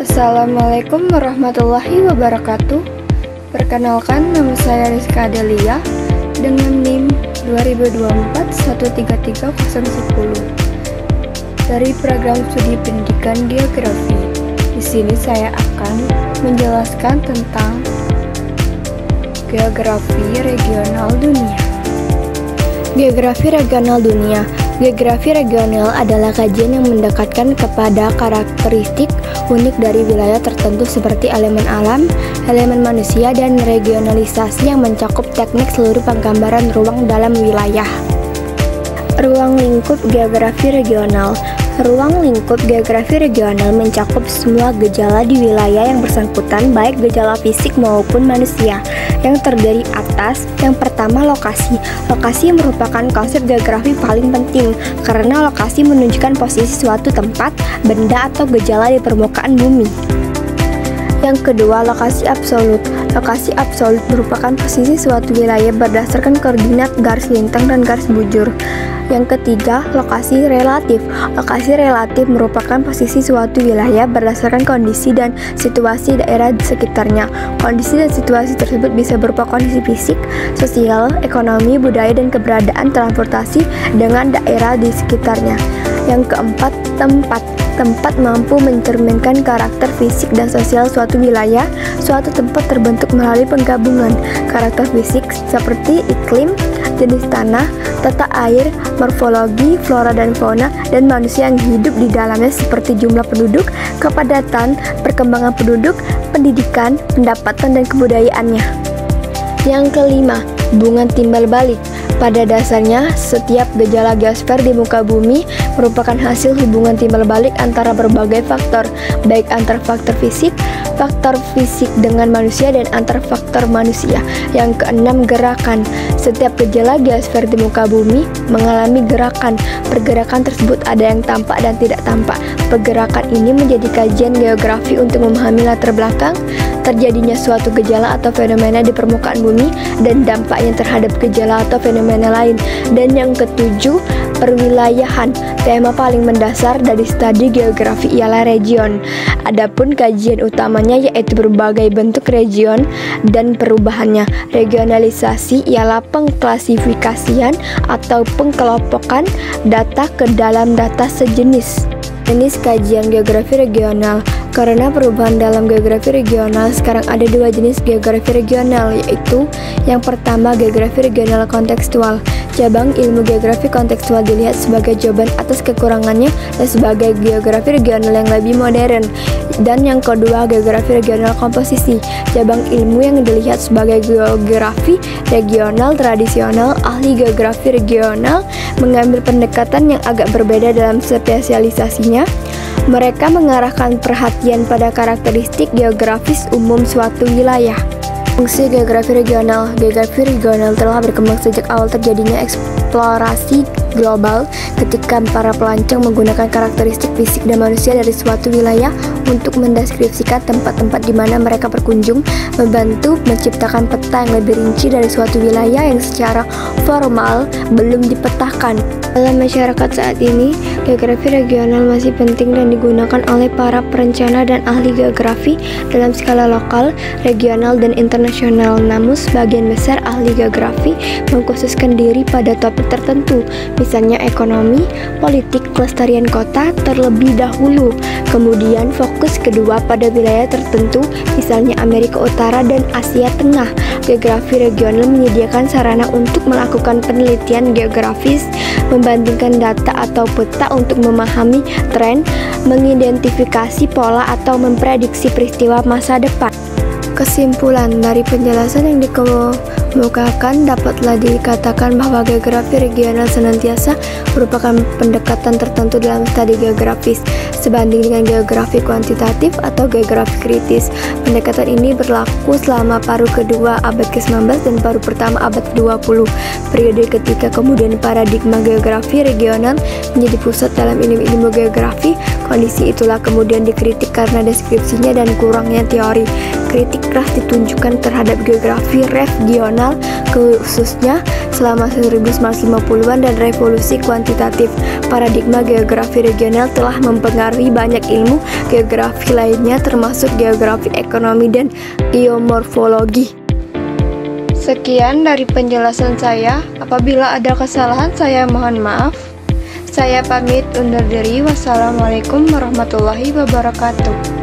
Assalamualaikum warahmatullahi wabarakatuh. Perkenalkan, nama saya Rizka Adelia dengan NIM 2024133010 dari program studi pendidikan geografi. Di sini saya akan menjelaskan tentang geografi regional dunia. Geografi regional dunia. Geografi regional adalah kajian yang mendekatkan kepada karakteristik unik dari wilayah tertentu seperti elemen alam, elemen manusia, dan regionalisasi yang mencakup teknik seluruh penggambaran ruang dalam wilayah. Ruang lingkup geografi regional. Ruang lingkup geografi regional mencakup semua gejala di wilayah yang bersangkutan, baik gejala fisik maupun manusia, yang terdiri atas yang pertama lokasi. Lokasi merupakan konsep geografi paling penting karena lokasi menunjukkan posisi suatu tempat, benda, atau gejala di permukaan bumi. Yang kedua, lokasi absolut. Lokasi absolut merupakan posisi suatu wilayah berdasarkan koordinat garis lintang dan garis bujur. Yang ketiga, lokasi relatif. Lokasi relatif merupakan posisi suatu wilayah berdasarkan kondisi dan situasi daerah di sekitarnya. Kondisi dan situasi tersebut bisa berupa kondisi fisik, sosial, ekonomi, budaya, dan keberadaan transportasi dengan daerah di sekitarnya. Yang keempat, tempat. Tempat mampu mencerminkan karakter fisik dan sosial suatu wilayah. Suatu tempat terbentuk melalui penggabungan karakter fisik seperti iklim, jenis tanah, tata air, morfologi, flora dan fauna, dan manusia yang hidup di dalamnya seperti jumlah penduduk, kepadatan, perkembangan penduduk, pendidikan, pendapatan, dan kebudayaannya. Yang kelima, hubungan timbal balik. Pada dasarnya, setiap gejala geosfer di muka bumi merupakan hasil hubungan timbal balik antara berbagai faktor, baik antar faktor fisik dengan manusia, dan antar faktor manusia. Yang keenam, gerakan. Setiap gejala geosfer di muka bumi mengalami gerakan. Pergerakan tersebut ada yang tampak dan tidak tampak. Pergerakan ini menjadi kajian geografi untuk memahami latar belakang terjadinya suatu gejala atau fenomena di permukaan bumi dan dampaknya terhadap gejala atau fenomena lain. Dan yang ketujuh, perwilayahan. Tema paling mendasar dari studi geografi ialah region. Adapun kajian utamanya yaitu berbagai bentuk region dan perubahannya. Regionalisasi ialah pengklasifikasian atau pengkelompokan data ke dalam data sejenis. Jenis kajian geografi regional. Karena perubahan dalam geografi regional, sekarang ada dua jenis geografi regional, yaitu yang pertama, geografi regional kontekstual. Cabang ilmu geografi kontekstual dilihat sebagai jawaban atas kekurangannya dan sebagai geografi regional yang lebih modern. Dan yang kedua, geografi regional komposisi. Cabang ilmu yang dilihat sebagai geografi regional tradisional. Ahli geografi regional mengambil pendekatan yang agak berbeda dalam spesialisasinya. Mereka mengarahkan perhatian pada karakteristik geografis umum suatu wilayah. Fungsi geografi regional. Geografi regional telah berkembang sejak awal terjadinya eksplorasi global ketika para pelancong menggunakan karakteristik fisik dan manusia dari suatu wilayah untuk mendeskripsikan tempat-tempat di mana mereka berkunjung, membantu menciptakan peta yang lebih rinci dari suatu wilayah yang secara formal belum dipetakan. Dalam masyarakat saat ini, geografi regional masih penting dan digunakan oleh para perencana dan ahli geografi dalam skala lokal, regional, dan internasional. Namun, sebagian besar ahli geografi mengkhususkan diri pada topik tertentu, misalnya ekonomi, politik, kelestarian kota terlebih dahulu. Kemudian fokus kedua pada wilayah tertentu, misalnya Amerika Utara dan Asia Tengah. Geografi regional menyediakan sarana untuk melakukan penelitian geografis, membandingkan data atau peta untuk memahami tren, mengidentifikasi pola atau memprediksi peristiwa masa depan. Kesimpulan dari penjelasan yang dikemukakan dapatlah dikatakan bahwa geografi regional senantiasa merupakan pendekatan tertentu dalam studi geografis sebanding dengan geografi kuantitatif atau geografi kritis. Pendekatan ini berlaku selama paruh kedua abad ke-19 dan paruh pertama abad ke-20, periode ketika kemudian paradigma geografi regional menjadi pusat dalam ilmu geografi. Kondisi itulah kemudian dikritik karena deskripsinya dan kurangnya teori. kritik keras ditunjukkan terhadap geografi regional, khususnya selama 1950-an dan revolusi kuantitatif. Paradigma geografi regional telah mempengaruhi banyak ilmu geografi lainnya, termasuk geografi ekonomi dan geomorfologi. Sekian dari penjelasan saya. Apabila ada kesalahan, saya mohon maaf. Saya pamit undur diri. Wassalamualaikum warahmatullahi wabarakatuh.